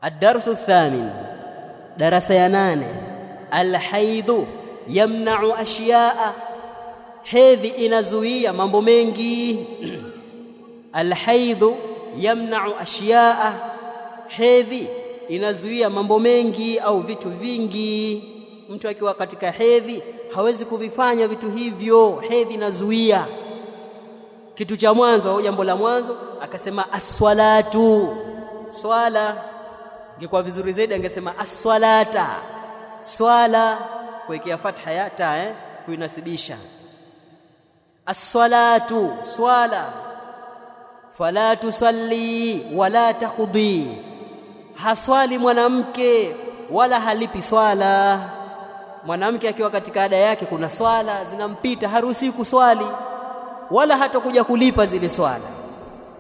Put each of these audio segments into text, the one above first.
Ad-darsu thamin, darasa ya 8. Al-haidhu yamna'u ashya'a, hedhi inazuia mambo mengi. Al-haidhu yamna'u ashya'a, hedhi inazuia mambo mengi au vitu vingi. Mtu akiwa katika hedhi hawezi kuvifanya vitu hivyo, hedhi inazuia. Kitu cha mwanzo au jambo la mwanzo akasema as-salatu, swala. Ingekuwa vizuri zaidi angesema as-salata, swala, kuwekea fatha ya ta kuinasibisha. As-salatu, swala. Fala tusalli wala taqdi, haswali mwanamke wala halipi swala. Mwanamke akiwa katika ada yake kuna swala zinampita, haruhusi kuswali wala hata kuja kulipa zile swala.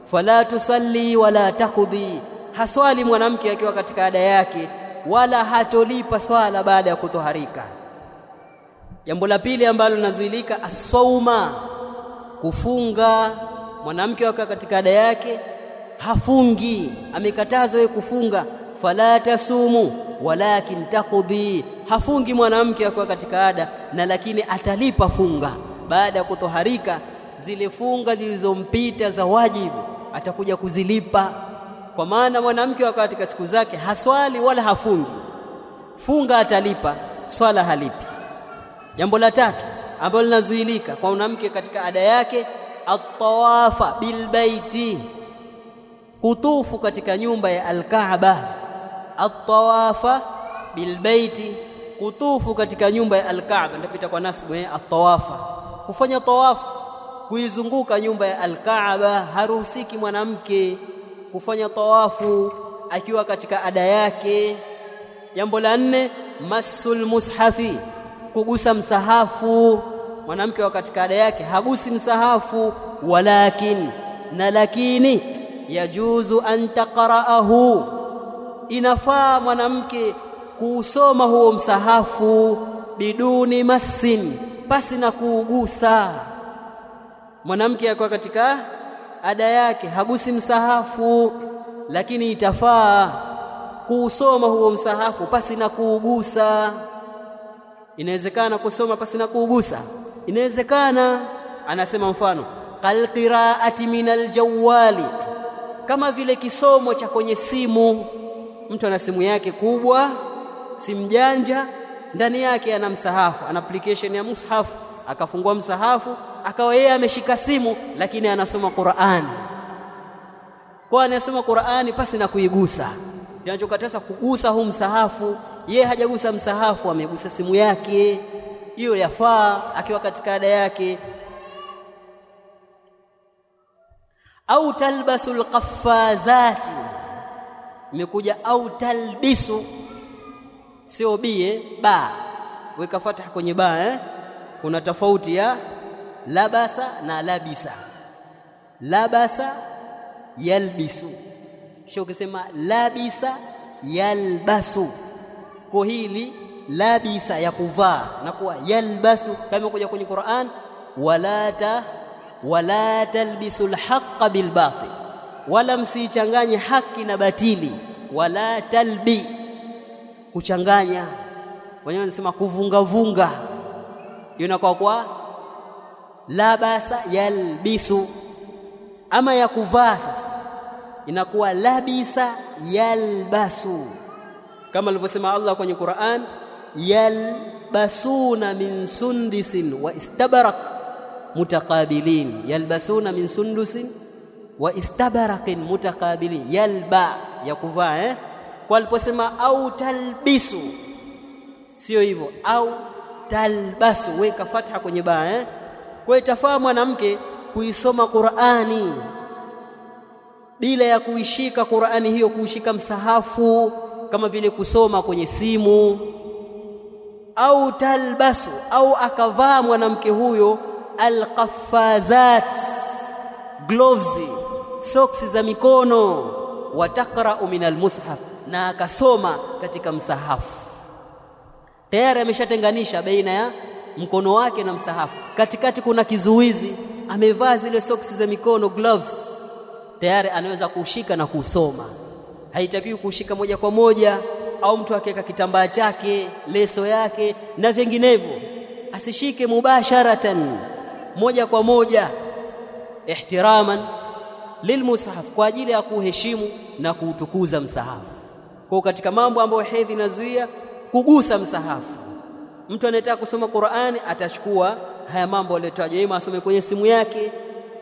Fala tusalli wala taqdi, haswali mwanamke akiwa katika ada yake wala hatolipa swala baada ya kutoharika. Jambo la pili ambalo linazuilika as-sauma, kufunga. Mwanamke akiwa katika ada yake hafungi, amekatazwa kufunga. Fala tasumu walakin taqdi, hafungi mwanamke akiwa katika ada, na lakini atalipa funga baada ya kutoharika. Zile funga zilizompita za wajibu atakuja kuzilipa, kwa maana mwanamke akiwa katika siku zake haswali wala hafungi, funga atalipa, swala halipi. Jambo la tatu ambalo linazuilika kwa mwanamke katika ada yake at-tawafa bil baiti, kutufu katika nyumba ya al-Kaaba. At-tawafa bil baiti, kutufu katika nyumba ya al-Kaaba, ndapita kwa nasbu at-tawafa, kufanya tawafu, kuizunguka nyumba ya al-Kaaba. Haruhusiki mwanamke kufanya tawafu akiwa katika ada yake. Jambo la 4, masul mushafi, kugusa msahafu. Mwanamke wa katika ada yake hagusi msahafu. Walakin, na lakini, yajuzu an taqra'ahu, inafaa mwanamke kuusoma huo msahafu biduni masin, pasi na kuugusa. Mwanamke akiwa katika ada yake hagusi msahafu, lakini itafaa kuusoma huo msahafu pasi na kuugusa. Inawezekana kusoma pasi na kuugusa, inawezekana. Anasema mfano qal qira'ati minal jawali, kama vile kisomo cha kwenye simu. Mtu ana simu yake kubwa, simu janja, ndani yake ana msahafu, ana application ya mushafu, akafungua msahafu, akawa yeye ameshika simu lakini anasoma Qur'an. Kwa anasoma Qur'ani pasi na kuigusa. Kinachokataza kugusa huu msahafu, yeye hajagusa msahafu, amegusa simu yake, hiyo yafaa akiwa katika ada yake. Au talbasul qaffazati, imekuja au talbisu, sio bie ba, weka fatha kwenye ba kuna tofauti ya labasa na labisa. Labasa yalbisu, kisha ukisema labisa yalbasu, kwa hili labisa ya kuvaa na kuwa yalbasu kama kuja kwenye Qur'an. Wala talbisul haqqa bil batil, wala msichanganye haki na batili. Wala talbi, kuchanganya, wenyewe wanasema kuvunga vunga, inakuwa kwa labasa yalbisu. Ama ya kuvaa sasa inakuwa labisa yalbasu, kama alivyosema Allah kwenye Qur'an, yalbasuna min sundisin wa istabarak mutakabilin. Yalbasuna min sundusin wa istabarakin mutakabilin, yalba ya kuvaa Kwa aliposema au talbisu, sio hivyo, au talbasu, weka fatha kwenye baa Kwa itafaa mwanamke kuisoma Qur'ani bila ya kuishika Qur'ani hiyo, kuishika msahafu kama vile kusoma kwenye simu. Au talbasu, au akavaa mwanamke huyo alqaffazat, gloves, socks za mikono, watakra'u min almushaf, na akasoma katika msahafu. Tayari ameshatenganisha baina ya mkono wake na msahafu, katikati kuna kizuizi, amevaa zile socks za mikono, gloves, tayari anaweza kushika na kusoma. haitakiwi kushika moja kwa moja, au mtu akiweka kitambaa chake, leso yake na vinginevyo, asishike mubasharatan, moja kwa moja, ihtiraman lilmushaf, kwa ajili ya kuheshimu na kuutukuza msahafu. Kwa katika mambo ambayo hedhi inazuia kugusa msahafu, mtu anayetaka kusoma Qur'ani atachukua haya mambo aliyotaja, ima asome kwenye simu yake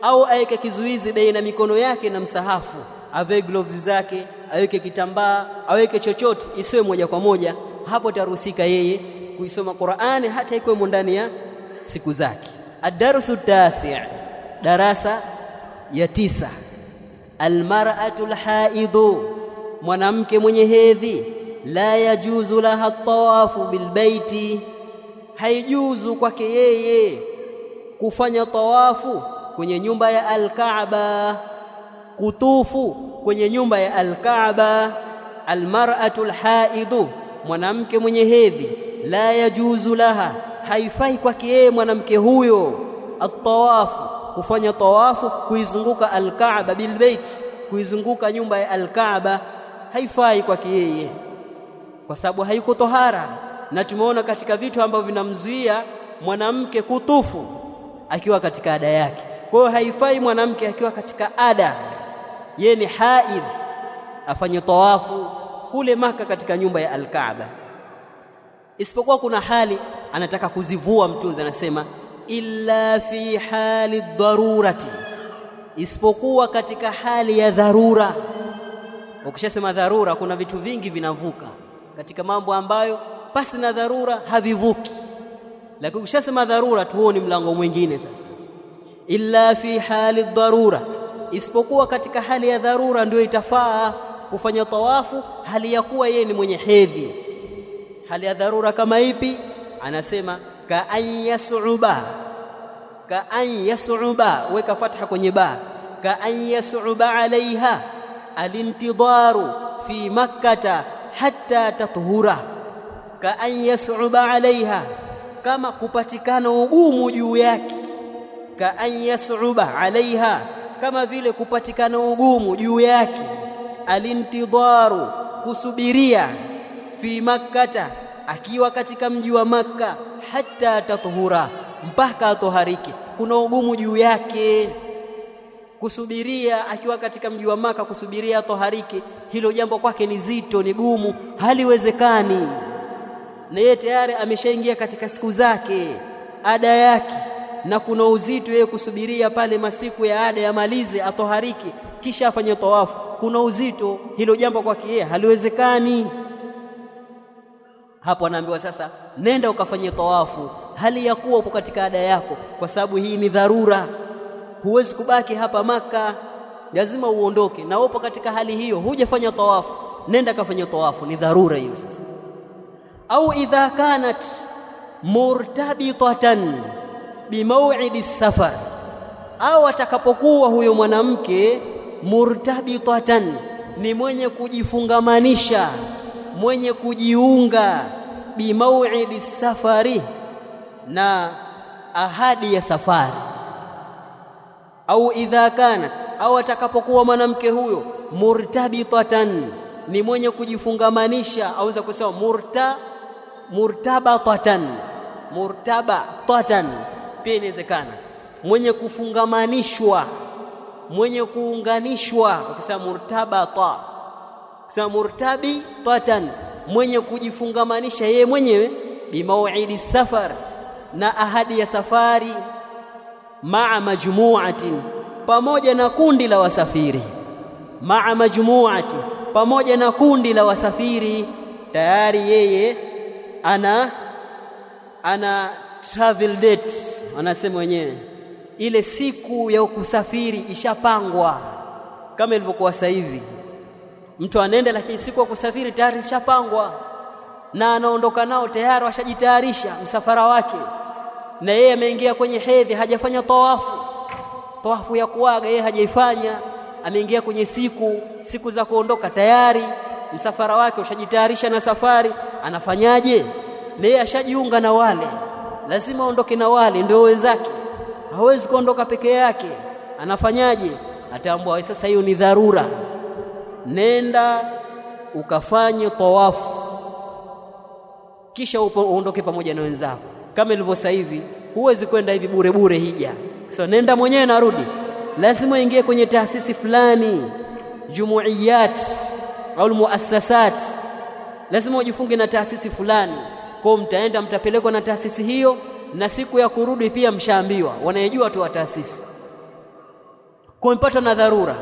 au aweke kizuizi baina mikono yake na msahafu, ave gloves zake, aweke kitambaa, aweke chochote, isiwe moja kwa moja. Hapo taruhusika yeye kuisoma Qur'ani hata ikiwa ndani ya siku zake. Ad-darsu tasi', darasa ya 9, almar'atu alhaidhu, mwanamke mwenye hedhi, la yajuzu laha at-tawafu bilbaiti, haijuzu kwake yeye kufanya tawafu kwenye nyumba ya al-Kaaba, kutufu kwenye nyumba ya al-Kaaba. Almar'atu alhaidhu, mwanamke mwenye hedhi, la yajuzu laha, haifai kwake yeye mwanamke huyo at-tawafu, kufanya tawafu, kuizunguka al-Kaaba bilbait, kuizunguka nyumba ya al-Kaaba, haifai kwake yeye kwa sababu hayuko tohara. Na tumeona katika vitu ambavyo vinamzuia mwanamke kutufu akiwa katika ada yake. Kwa hiyo haifai mwanamke akiwa katika ada, yeye ni haidh, afanye tawafu kule Maka katika nyumba ya al-Kaaba, isipokuwa kuna hali anataka kuzivua. Mtume anasema illa fi hali dharurati, isipokuwa katika hali ya dharura. Ukishasema dharura, kuna vitu vingi vinavuka katika mambo ambayo pasi na dharura havivuki, lakini ukishasema dharura tu, huo ni mlango mwingine. Sasa illa fi hali dharura, isipokuwa katika hali ya dharura ndio itafaa kufanya tawafu hali ya kuwa yeye ni mwenye hedhi. Hali ya dharura kama ipi? Anasema ka an yas'uba, weka fatha kwenye ba, ka an yas'uba alaiha alintidaru fi makkata hatta tathura. Ka an yas'uba alaiha, kama kupatikana ugumu juu yake. Ka an yas'uba alaiha, kama vile kupatikana ugumu juu yake. Alintidaru, kusubiria. Fi makkata, akiwa katika mji wa Makka. Hatta tathura, mpaka atohariki. Kuna ugumu juu yake kusubiria akiwa katika mji wa Maka, kusubiria atohariki, hilo jambo kwake ni zito, ni gumu, haliwezekani. Na yeye tayari ameshaingia katika siku zake, ada yake, na kuna uzito yeye kusubiria pale masiku ya ada yamalize, atohariki, kisha afanye tawafu. Kuna uzito, hilo jambo kwake yeye haliwezekani. Hapo anaambiwa sasa, nenda ukafanye tawafu hali ya kuwa upo katika ada yako, kwa sababu hii ni dharura. Huwezi kubaki hapa Maka, lazima uondoke, na upo katika hali hiyo hujafanya tawafu, nenda kafanya tawafu, ni dharura hiyo. Sasa au idha kanat murtabitatan bimaw'idi safar, au atakapokuwa huyo mwanamke murtabitatan, ni mwenye kujifungamanisha, mwenye kujiunga, bimaw'idi safari, na ahadi ya safari. Au idha kanat, au atakapokuwa mwanamke huyo murtabitatan, ni mwenye kujifungamanisha, au za kusema murtabatatan pia inawezekana, mwenye kufungamanishwa, mwenye kuunganishwa. Ukisema murtabata, ukisema murtabitatan, mwenye kujifungamanisha yeye mwenyewe, bimaw'idi safar, na ahadi ya safari, maa majmu'atin, pamoja na kundi la wasafiri. Maa majmu'ati, pamoja na kundi la wasafiri. Tayari yeye ana travel date, wanasema wenyewe, ile siku ya kusafiri ishapangwa, kama ilivyokuwa sasa hivi mtu anaenda, lakini siku ya kusafiri tayari ishapangwa, na anaondoka nao tayari, washajitayarisha msafara wake, na yeye ameingia kwenye hedhi, hajafanya tawafu ya kuaga, yeye hajaifanya, ameingia kwenye siku za kuondoka, tayari msafara wake ushajitayarisha na safari. Anafanyaje? Na yeye ashajiunga na wale, lazima aondoke na wale, ndio wenzake, hawezi kuondoka peke yake. Anafanyaje? Ataambiwa sasa hiyo ni dharura, nenda ukafanye tawafu, kisha uondoke pamoja na wenzako. Kama ilivyo sasa hivi, huwezi kwenda hivi bure bure hija. So nenda mwenyewe na rudi, lazima uingie kwenye taasisi fulani, jumuiyat au muassasat, lazima ujifunge na taasisi fulani. Kwa mtaenda mtapelekwa na taasisi hiyo, na siku ya kurudi pia mshaambiwa, wanayejua tu wa taasisi. Kwa mpata na dharura,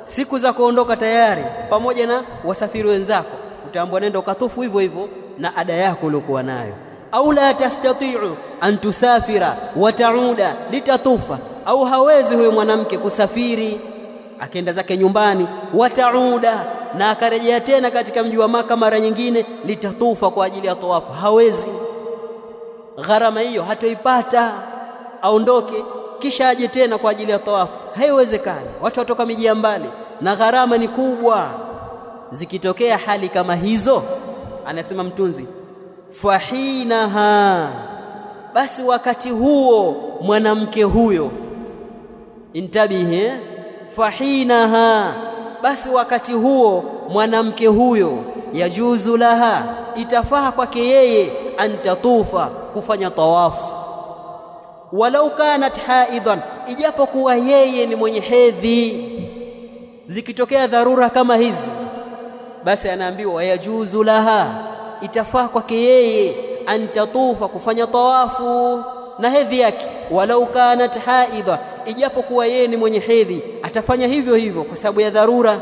siku za kuondoka tayari pamoja na wasafiri wenzako, utaambiwa nenda ukatufu hivyo hivyo na ada yako uliokuwa nayo. Au la tastati'u an tusafira wa ta'uda litatufa, au hawezi huyo mwanamke kusafiri akaenda zake nyumbani, wa ta'uda, na akarejea tena katika mji wa Maka mara nyingine, litatufa, kwa ajili ya tawafu. Hawezi, gharama hiyo hatoipata, aondoke kisha aje tena kwa ajili ya tawafu, haiwezekani. Watu watoka miji ya mbali na gharama ni kubwa. Zikitokea hali kama hizo, anasema mtunzi, fahinaha, basi wakati huo mwanamke huyo, intabihi, fahinaha, basi wakati huo mwanamke huyo, yajuzu laha, itafaa kwake yeye, antatufa, kufanya tawafu, walau kanat haidan, ijapokuwa yeye ni mwenye hedhi. Zikitokea dharura kama hizi, basi anaambiwa yajuzu laha, itafaa kwake yeye, antatufa, kufanya tawafu na hedhi yake, walau kanat haidha, ijapokuwa yeye ni mwenye hedhi, atafanya hivyo hivyo kwa sababu ya dharura.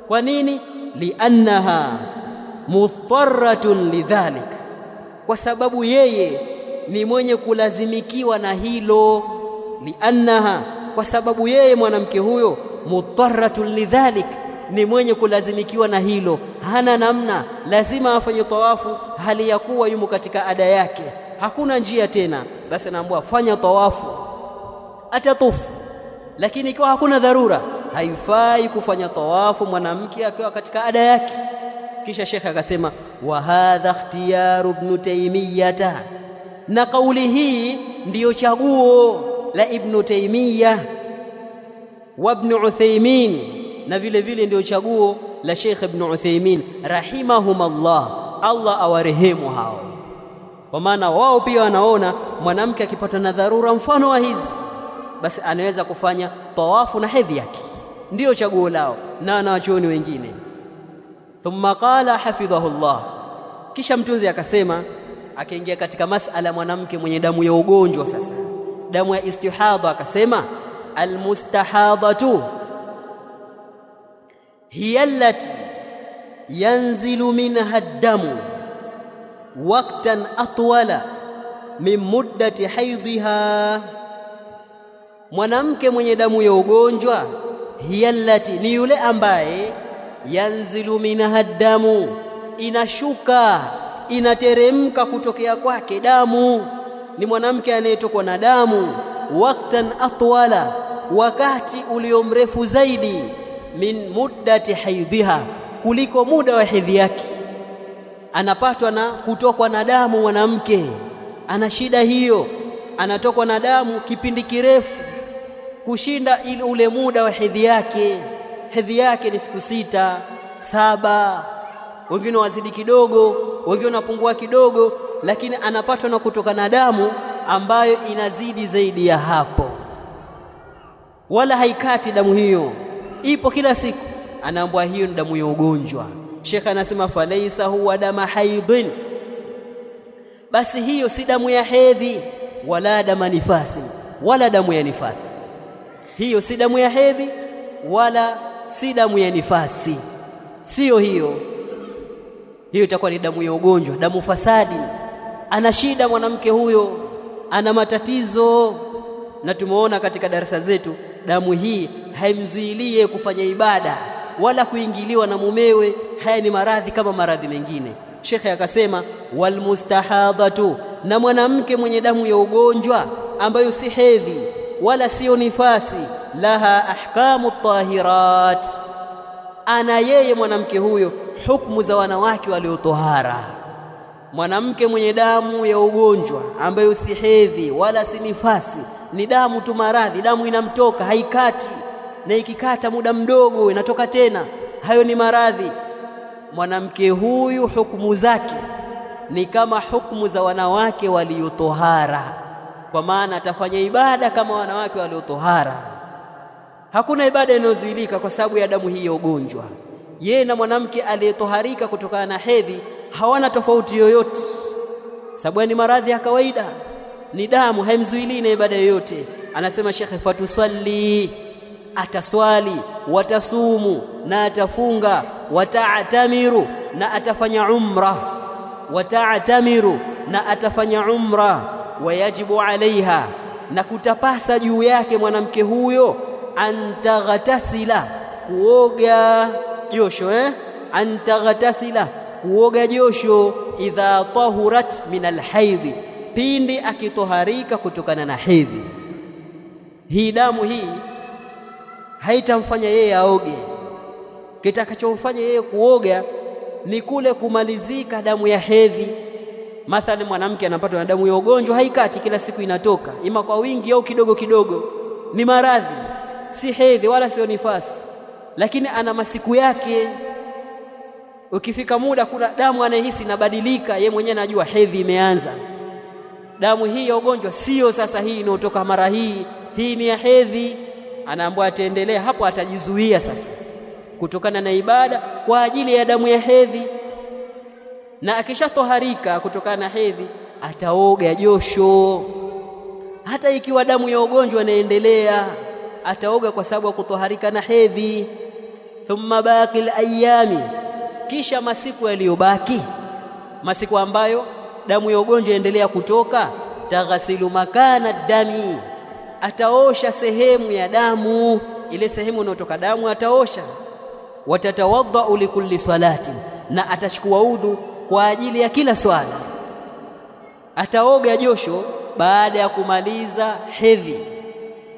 Kwa nini? Liannaha mutarratun lidhalik, kwa sababu yeye ni mwenye kulazimikiwa na hilo. Liannaha, kwa sababu yeye mwanamke huyo, mutarratun lidhalik, ni mwenye kulazimikiwa na hilo, hana namna, lazima afanye tawafu hali ya kuwa yumo katika ada yake, hakuna njia tena. Basi anaambiwa fanya tawafu, atatufu. Lakini ikiwa hakuna dharura, haifai kufanya tawafu mwanamke akiwa katika ada yake. Kisha Sheikh akasema, wa hadha ikhtiyaru ibn Taymiyyah, na kauli hii ndiyo chaguo la Ibn Taymiyyah wa Ibn Uthaymeen, na vile vile ndio chaguo la Sheikh Ibn Uthaymeen rahimahumullah, Allah awarehemu hao. Kwa maana wao pia wanaona mwanamke akipata na dharura mfano wa hizi, basi anaweza kufanya tawafu na hedhi yake, ndio chaguo lao na wanawachuoni wengine. Thumma qala hafidhahullah, kisha mtunzi akasema, akaingia katika masala mwanamke mwenye damu ya ugonjwa. Sasa damu ya istihadha, akasema almustahadhatu hiya allati yanzilu minha ad-damu waqtan atwala min muddati haidhiha. Mwanamke mwenye damu ya ugonjwa, hiya allati, ni yule ambaye yanzilu minha ad-damu, inashuka inateremka kutokea kwake damu. Ni mwanamke anayetokwa na damu, waqtan atwala, wakati ulio mrefu zaidi, min muddati haidhiha, kuliko muda wa hedhi yake. Anapatwa na kutokwa na damu mwanamke, ana shida hiyo, anatokwa na damu kipindi kirefu kushinda ule muda wa hedhi yake. Hedhi yake ni siku 6, 7, wengine wazidi kidogo, wengine wanapungua kidogo, lakini anapatwa na kutoka na damu ambayo inazidi zaidi ya hapo, wala haikati damu hiyo, ipo kila siku. Anaambiwa hiyo ni damu ya ugonjwa. Sheikh anasema falaisa huwa dama haidhin, basi hiyo si damu ya hedhi, wala dama nifasi, wala damu ya nifasi. Hiyo si damu ya hedhi wala si damu ya nifasi, sio hiyo. Hiyo itakuwa ni damu ya ugonjwa, damu fasadi. Ana shida mwanamke huyo, ana matatizo, na tumeona katika darasa zetu damu hii haimzuilie kufanya ibada wala kuingiliwa na mumewe. Haya ni maradhi kama maradhi mengine. Shekhe akasema walmustahadhatu, na mwanamke mwenye damu ya ugonjwa ambayo si hedhi wala sio nifasi, laha ahkamu tahirat, ana yeye mwanamke huyo hukumu za wanawake waliotohara. Mwanamke mwenye damu ya ugonjwa ambayo si hedhi wala si nifasi, ni damu tu maradhi, damu inamtoka haikati, na ikikata muda mdogo inatoka tena, hayo ni maradhi. mwanamke huyu hukumu zake ni kama hukumu za wanawake waliotohara, kwa maana atafanya ibada kama wanawake waliotohara. Hakuna ibada inayozuilika kwa sababu ya damu hii ya ugonjwa. Yeye na mwanamke aliyetoharika kutokana na hedhi hawana tofauti yoyote, sababu ni maradhi ya kawaida, ni damu, haimzuilii na ibada yoyote. Anasema Sheikh, fatusalli, ataswali, watasumu, na atafunga, wata'tamiru, na atafanya umra, wata'tamiru, na atafanya umra, wayajibu alaiha, na kutapasa juu yake mwanamke huyo antaghtasila, kuoga josho, antaghtasila, kuoga josho, idha tahurat min alhaidhi, pindi akitoharika kutokana na hedhi. Hii damu hii haitamfanya yeye aoge. Kitakachomfanya yeye kuoga ni kule kumalizika damu ya hedhi. Mathalan, mwanamke anapatwa na damu ya ugonjwa, haikati, kila siku inatoka, ima kwa wingi au kidogo kidogo, ni maradhi, si hedhi wala sio nifasi, lakini ana masiku yake. Ukifika muda kuna damu anahisi inabadilika, yeye mwenyewe anajua hedhi imeanza. Damu hii ya ugonjwa sio sasa hii inayotoka mara hii ni ya hedhi. Anaambiwa ataendelea hapo, atajizuia sasa kutokana na ibada kwa ajili ya damu ya hedhi, na akishatoharika kutokana na hedhi ataoga josho. Hata ikiwa damu ya ugonjwa inaendelea, ataoga kwa sababu ya kutoharika na hedhi. Thumma baqi al-ayami, kisha masiku yaliyobaki, masiku ambayo damu ya ugonjwa endelea kutoka, taghasilu makana dami, ataosha sehemu ya damu, ile sehemu inayotoka damu ataosha. Watatawadda likulli salati, na atachukua udhu kwa ajili ya kila swala. Ataoga josho baada ya kumaliza hedhi,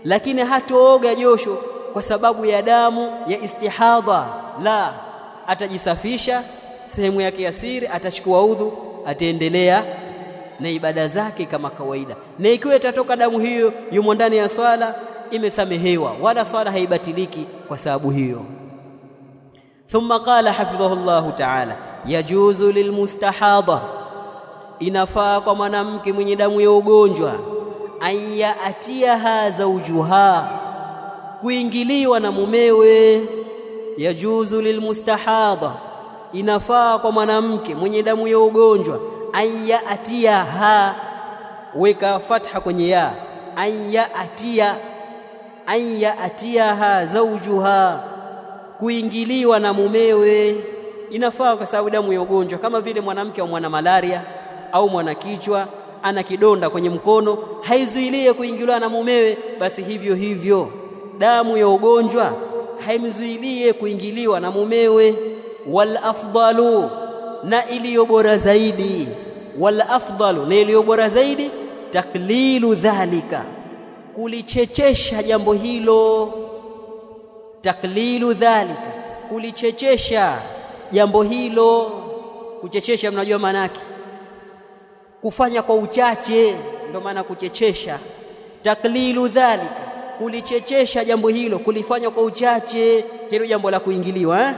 lakini hatooga josho kwa sababu ya damu ya istihadha, la, atajisafisha sehemu yake ya siri, atachukua udhu, ataendelea na ibada zake kama kawaida. Na ikiwa itatoka damu hiyo yumo ndani ya swala, imesamehewa, wala swala haibatiliki kwa sababu hiyo. Thumma qala hafidhahu Allah ta'ala, yajuzu lilmustahadha, inafaa kwa mwanamke mwenye damu ya ugonjwa, an yaatiyaha zawjuha, kuingiliwa na mumewe. Yajuzu lilmustahadha, inafaa kwa mwanamke mwenye damu ya ugonjwa, an yaatiyaha, weka fatha kwenye ya, an yaatiyaha zawjuha, kuingiliwa na mumewe. Inafaa kwa sababu damu ya ugonjwa, kama vile mwanamke au mwana malaria au mwana kichwa ana kidonda kwenye mkono, haizuilie kuingiliwa na mumewe, basi hivyo hivyo damu ya ugonjwa haimzuilie kuingiliwa na mumewe. Wal afdalu, na iliyo bora zaidi, wal afdalu, na iliyo bora zaidi, taklilu dhalika, kulichechesha jambo hilo. Taklilu dhalika, kulichechesha jambo hilo. Kuchechesha mnajua maana yake, kufanya kwa uchache, ndio maana kuchechesha. Taklilu dhalika, kulichechesha jambo hilo, kulifanya kwa uchache hilo jambo la kuingiliwa,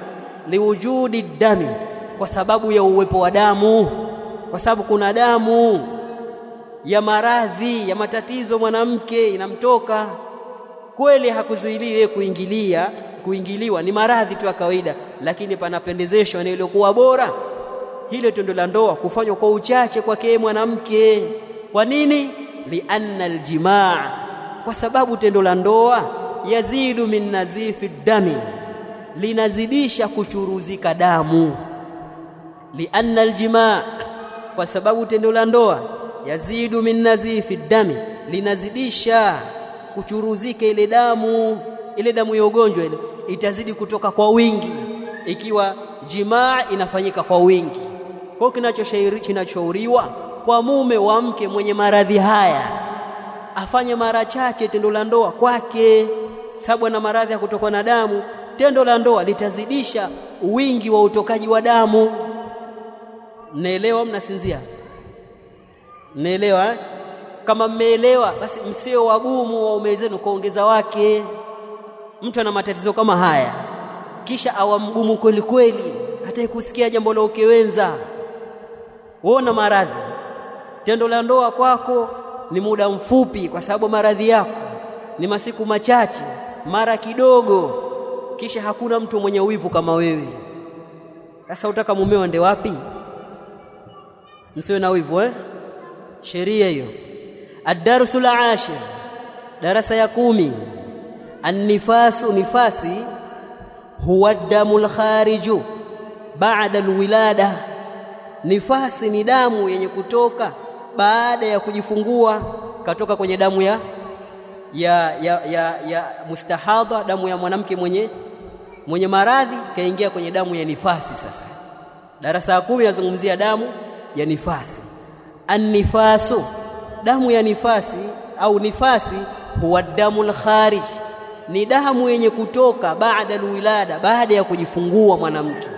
liwujudi dami, kwa sababu ya uwepo wa damu, kwa sababu kuna damu ya maradhi ya matatizo mwanamke inamtoka. Kweli hakuzuiliwi kuingiliwa, ni maradhi tu ya kawaida, lakini panapendezeshwa na ile kuwa bora hilo tendo la ndoa kufanywa kwa uchache kwake mwanamke. Kwa nini? Lianna aljimaa, kwa sababu tendo la ndoa yazidu min nazifi dami, linazidisha kuchuruzika damu. Lianna aljimaa, kwa sababu tendo la ndoa yazidu min nazifi dami, linazidisha kuchuruzika ile damu. Ile damu ya ugonjwa ile itazidi kutoka kwa wingi ikiwa jimaa inafanyika kwa wingi. Kwa kinachoshauriwa kwa mume wa mke mwenye maradhi haya, afanye mara chache tendo la ndoa kwake, sababu ana maradhi ya kutokwa na damu. Tendo la ndoa litazidisha wingi wa utokaji wa damu. Mnaelewa? Mnasinzia? Mnaelewa? Kama mmeelewa, basi msio wagumu waume zenu kuongeza wake. Mtu ana matatizo kama haya kisha awa mgumu kweli kweli, hata kusikia jambo la ukewenza. Uona maradhi, tendo la ndoa kwako ni muda mfupi kwa sababu maradhi yako ni masiku machache, mara kidogo, kisha hakuna mtu mwenye wivu kama wewe. Sasa utaka mumeo ende wapi? Msiwe na wivu sheria hiyo. Ad-darsul 10, darasa ya 10. An-nifasu, nifasi huwa damul khariju baada alwilada. Nifasi ni damu yenye kutoka baada ya kujifungua, katoka kwenye damu ya mustahadha, damu ya mwanamke mwenye maradhi, kaingia kwenye damu ya nifasi. Sasa darasa ya 10 nazungumzia damu ya nifasi. An-nifasu, damu ya nifasi au nifasi huwa damul kharij, ni damu yenye kutoka baada alwilada, baada ya kujifungua mwanamke.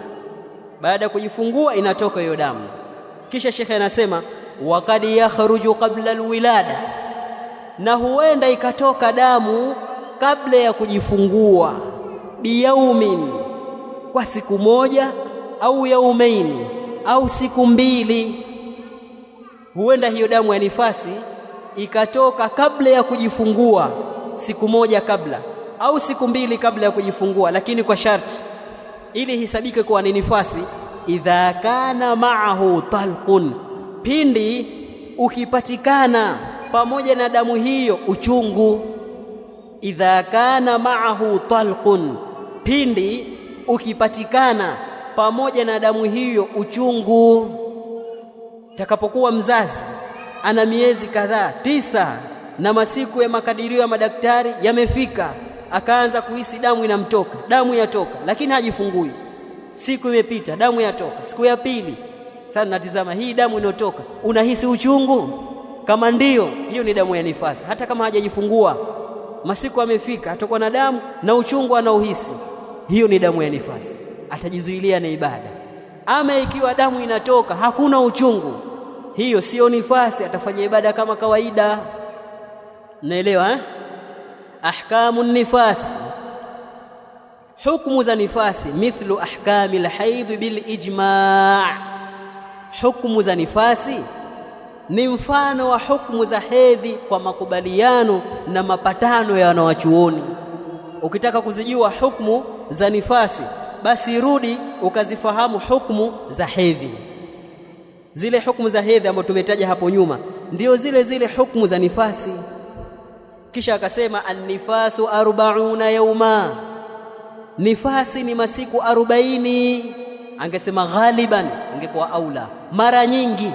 Baada ya kujifungua inatoka hiyo damu. Kisha shekhe anasema waqad yakhruju qabla alwilada, na huenda ikatoka damu kabla ya kujifungua, biyaumin, kwa siku moja, au yaumaini, au siku mbili. Huenda hiyo damu ya nifasi ikatoka kabla ya kujifungua, siku moja kabla au siku mbili kabla ya kujifungua, lakini kwa sharti ili hisabike kuwa ni nifasi, idha kana ma'ahu talqun, pindi ukipatikana pamoja na damu hiyo uchungu. Idha kana ma'ahu talqun, pindi ukipatikana pamoja na damu hiyo uchungu. Takapokuwa mzazi ana miezi kadhaa 9 na masiku ya makadirio ya madaktari yamefika, akaanza kuhisi damu inamtoka, damu yatoka, lakini hajifungui. Siku imepita, damu yatoka, siku ya pili. Sasa natizama hii damu inotoka, unahisi uchungu? Kama ndiyo, hiyo ni damu ya nifasi. Hata kama hajajifungua, masiku yamefika, atakuwa na damu na uchungu anaohisi, hiyo ni damu ya nifasi, atajizuilia na ibada. Ama ikiwa damu inatoka hakuna uchungu, hiyo sio nifasi, atafanya ibada kama kawaida. Naelewa ahkamu nifasi, hukumu za nifasi, mithlu ahkami alhaid bil ijma'. Hukumu za nifasi ni mfano wa hukumu za hedhi kwa makubaliano na mapatano ya wanawachuoni. Ukitaka kuzijua hukumu za nifasi, basi rudi ukazifahamu hukumu za hedhi. Zile hukumu za hedhi ambazo tumetaja hapo nyuma ndio zile hukumu za nifasi. Kisha akasema an-nifasu 40 yauma, nifasi ni masiku 40. Angesema ghaliban, ingekuwa aula, mara nyingi,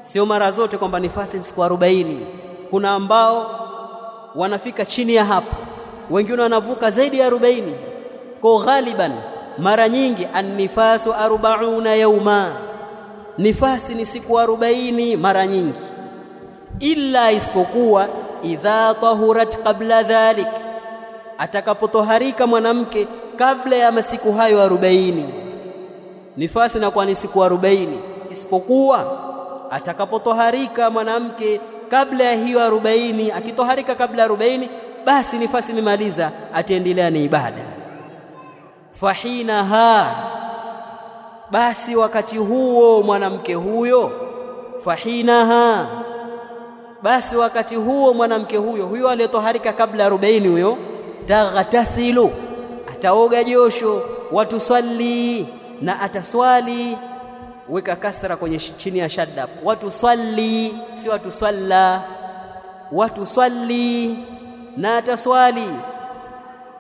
sio mara zote kwamba nifasi ni siku 40. Kuna ambao wanafika chini ya hapo, wengine wanavuka zaidi ya 40. Kwa ghaliban, mara nyingi, an-nifasu 40 yauma, nifasi ni siku 40 mara nyingi. Illa, isipokuwa idha tahurat qabla dhalik, atakapotoharika mwanamke kabla ya masiku hayo 40. Nifasi na kwa ni siku 40, isipokuwa atakapotoharika mwanamke kabla ya hiyo 40. Akitoharika kabla ya 40, basi nifasi imemaliza, ataendelea na ibada. Fahinaha, basi wakati huo mwanamke huyo, fahinaha, basi wakati huo mwanamke huyo aliyetoharika kabla ya 40 huyo, taghtasilu, ataoga josho, watusalli, na ataswali. Weka kasra kwenye chini ya shadda, watusalli, si watusalla, watusalli, na ataswali.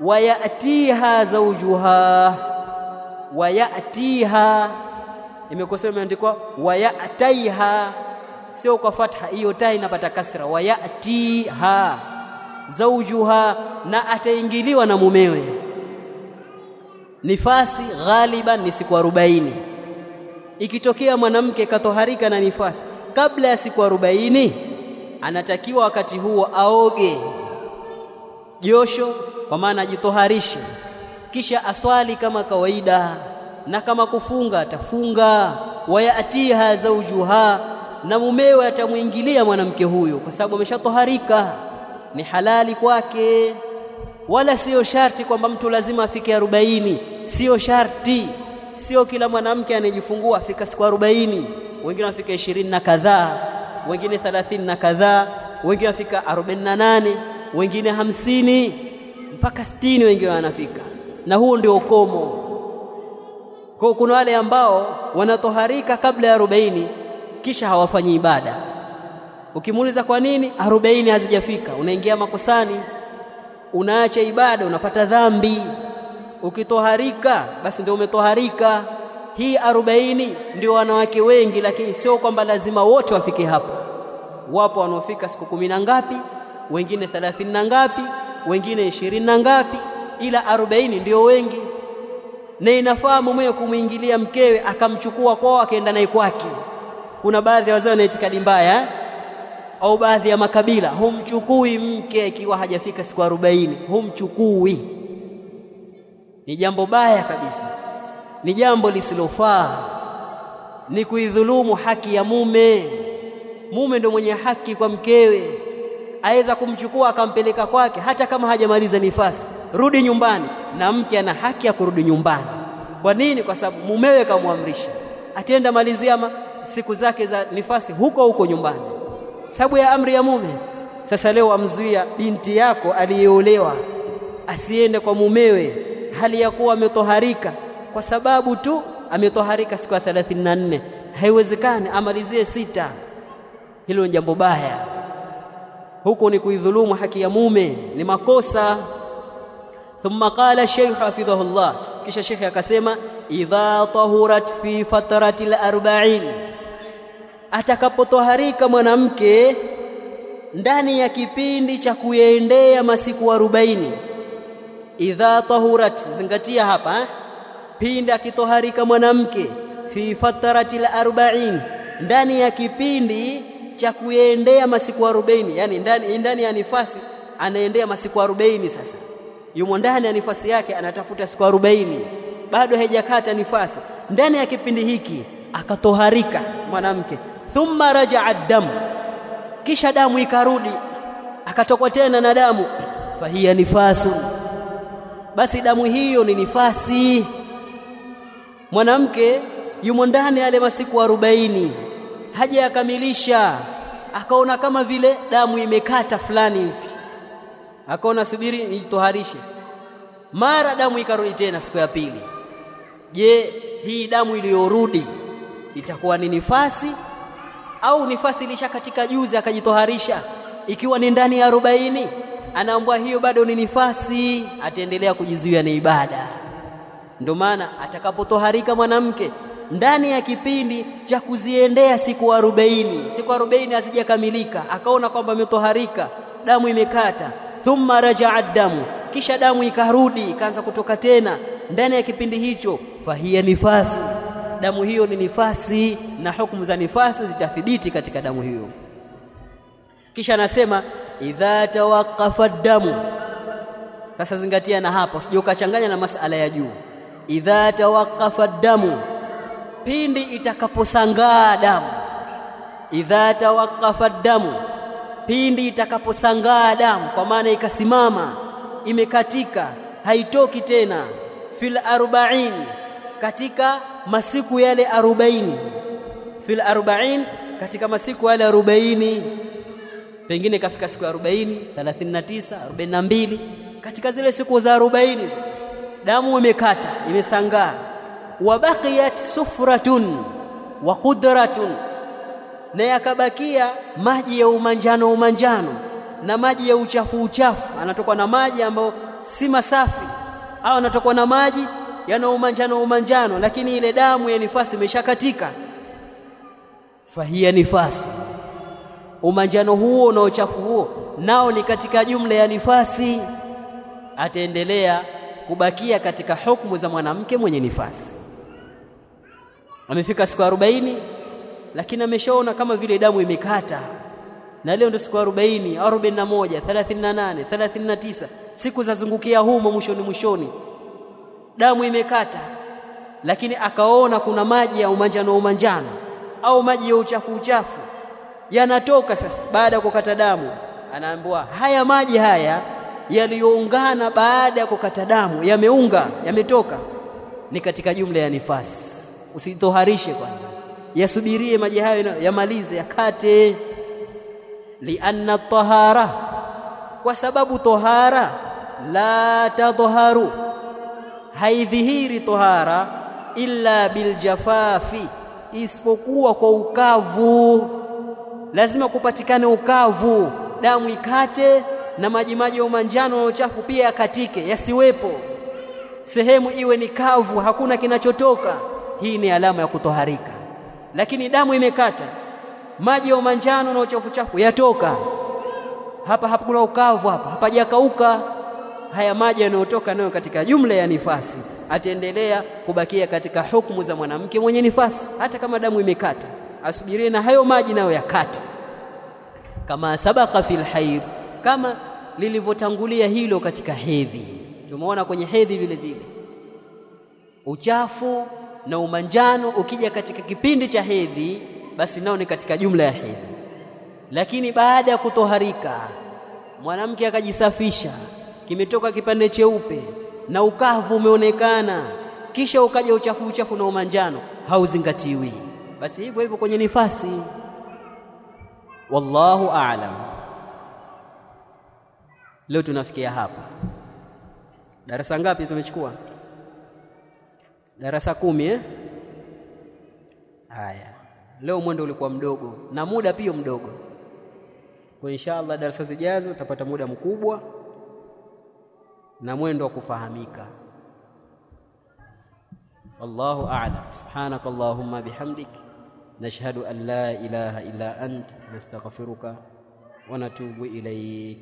Wayatiha zawjuha, wayatiha, imekosewa, imeandikwa wayataiha, sio kwa fatha, hiyo ta inapata kasra. Wayatiha zawjuha, na ataingiliwa na mumewe. Nifasi ghaliban ni siku 40. Ikitokea mwanamke katoharika na nifasi kabla ya siku 40, anatakiwa wakati huo aoge josho, kwa maana ajitoharishe, kisha aswali kama kawaida, na kama kufunga atafunga. Wayatiha zawjuha, na mumewe atamuingilia mwanamke huyo kwa sababu ameshatoharika, ni halali kwake. Wala sio sharti kwamba mtu lazima afike 40, sio sharti. sio kila mwanamke anejifungua afika siku 40, wengine wafika 20 na kadhaa, wengine 30 na kadhaa, wengine wafika 48, wengine 50 mpaka 60 wengine wanafika, na huo ndio ukomo. Kwa kuna wale ambao wanatoharika kabla ya 40 kisha hawafanyi ibada. Ukimuuliza kwa nini 40 hazijafika, unaingia makosani, unaacha ibada, unapata dhambi. Ukitoharika basi ndio umetoharika. Hii 40 ndio wanawake wengi, lakini sio kwamba lazima wote wafike hapo. Wapo wanaofika siku 10 na ngapi, wengine 30 na ngapi, wengine 20 na ngapi, ila 40 ndio wengi. Na inafaa mume kumuingilia mkewe akamchukua kwao akaenda naye kwake. Kuna baadhi ya wazee wana itikadi mbaya au baadhi ya makabila humchukui mke ikiwa hajafika siku 40, humchukui. Ni jambo baya kabisa, ni jambo lisilofaa, ni kuidhulumu haki ya mume. Mume ndio mwenye haki kwa mkewe, aweza kumchukua akampeleka kwake hata kama hajamaliza nifasi, rudi nyumbani, na mke ana haki ya kurudi nyumbani. Kwa nini? Kwa sababu mumewe kamwamrisha atenda malizia siku zake za nifasi huko nyumbani, sababu ya amri ya mume. Sasa leo amzuia binti yako aliyeolewa asiende kwa mumewe hali ya kuwa ametoharika, kwa sababu tu ametoharika siku ya 34. Haiwezekani amalizie 6. Hilo ni jambo baya, huko ni kuidhulumu haki ya mume, ni makosa. Thumma qala Sheikh hafidhahullah, kisha Sheikh akasema idha tahurat fi fatrati al-40, atakapotoharika mwanamke ndani ya kipindi cha kuendea masiku 40. Idha tahurat, zingatia hapa, pindi akitoharika mwanamke fi fatrati al-40, ndani ya kipindi cha kuendea masiku 40, yani ndani ya nifasi anaendea masiku 40. Sasa yumo ndani ya nifasi yake anatafuta siku 40, bado haijakata nifasi. Ndani ya kipindi hiki akatoharika mwanamke, thumma raja'a ad-dam, kisha damu ikarudi, akatokwa tena na damu, fahiya nifasu, basi damu hiyo ni nifasi. Mwanamke yumo ndani yale masiku 40, haja yakamilisha, akaona kama vile damu imekata fulani hivi, akaona subiri nijitoharishe, mara damu ikarudi tena siku ya pili. Je, hii damu iliyorudi itakuwa ni nifasi au nifasi ilishakatika juzi akajitoharisha? Ikiwa ni ndani ya 40, anaambiwa hiyo bado ni nifasi, ataendelea kujizuia na ibada. Ndio maana atakapotoharika mwanamke ndani ya kipindi cha kuziendea siku 40, siku 40 hazijakamilika, akaona kwamba ametoharika, damu imekata, thumma raja'a damu, kisha damu ikarudi ikaanza kutoka tena ndani ya kipindi hicho, fahiya nifasu, damu hiyo ni nifasi, na hukumu za nifasi zitathibiti katika damu hiyo. Kisha anasema idha tawaqqafa damu. Sasa zingatia na hapo, usije ukachanganya na masala ya juu. Idha tawaqqafa damu, pindi itakaposangaa damu. Idha tawaqqafa damu, pindi itakaposangaa damu, kwa maana ikasimama, imekatika, haitoki tena. Fil 40, katika masiku yale 40. Fil 40, katika masiku yale 40. Pengine kafika siku ya 40, 39, 42, katika zile siku za 40 damu imekata, imesangaa. Wabaqiyat sufratun wa qudratun, na yakabakia maji ya umanjano na maji ya uchafu, anatokwa na maji ambayo si masafi, au anatokwa na maji yana umanjano, lakini ile damu ya nifasi imeshakatika. Fahiya nifasu, umanjano huo na uchafu huo nao ni katika jumla ya nifasi, ataendelea kubakia katika hukumu za mwanamke mwenye nifasi. Amefika siku 40, lakini ameshaona kama vile damu imekata, na leo ndio siku 40, 41, 38, 39, siku zazungukia humo mwishoni, damu imekata, lakini akaona kuna maji ya umanjano au maji ya uchafu yanatoka. Sasa baada ya kukata damu, anaambiwa haya maji haya yaliyoungana baada ya kukata damu yametoka, ni katika jumla ya nifasi. Usitoharishe kwanza, yasubirie maji hayo yamalize yakate. Lianna tahara, kwa sababu tahara la tadhharu, haidhihiri tahara illa biljafafi, isipokuwa kwa ukavu. Lazima kupatikane ukavu, damu ikate na maji ya umanjano na uchafu pia yakatike, yasiwepo. Sehemu iwe ni kavu, hakuna kinachotoka, hii ni alama ya kutoharika. Lakini damu imekata, maji ya umanjano na uchafu yatoka, hapa hakuna ukavu, hapa hapajakauka, haya maji yanayotoka nayo katika jumla ya nifasi, ataendelea kubakia katika hukumu za mwanamke mwenye nifasi. Hata kama damu imekata, asubirie na hayo maji nayo yakata. Kama sabaka fil haid, kama lilivyotangulia hilo katika hedhi. Tumeona kwenye hedhi vile vile uchafu na umanjano ukija katika kipindi cha hedhi, basi nao ni katika jumla ya hedhi. Lakini baada ya kutoharika, mwanamke akajisafisha, kimetoka kipande cheupe na ukavu umeonekana, kisha ukaja uchafu na umanjano, hauzingatiwi. Basi hivyo hivyo kwenye nifasi. Wallahu a'lam. Leo tunafikia hapa. Darasa ngapi zimechukua? Darasa 10 Haya. Leo mwendo ulikuwa mdogo na muda pia mdogo. Kwa inshallah darasa zijazo utapata muda mkubwa na mwendo wa kufahamika. Wallahu a'lam. Subhanakallahumma bihamdik, nashhadu an la ilaha illa ant, nastaghfiruka wa natubu ilayk.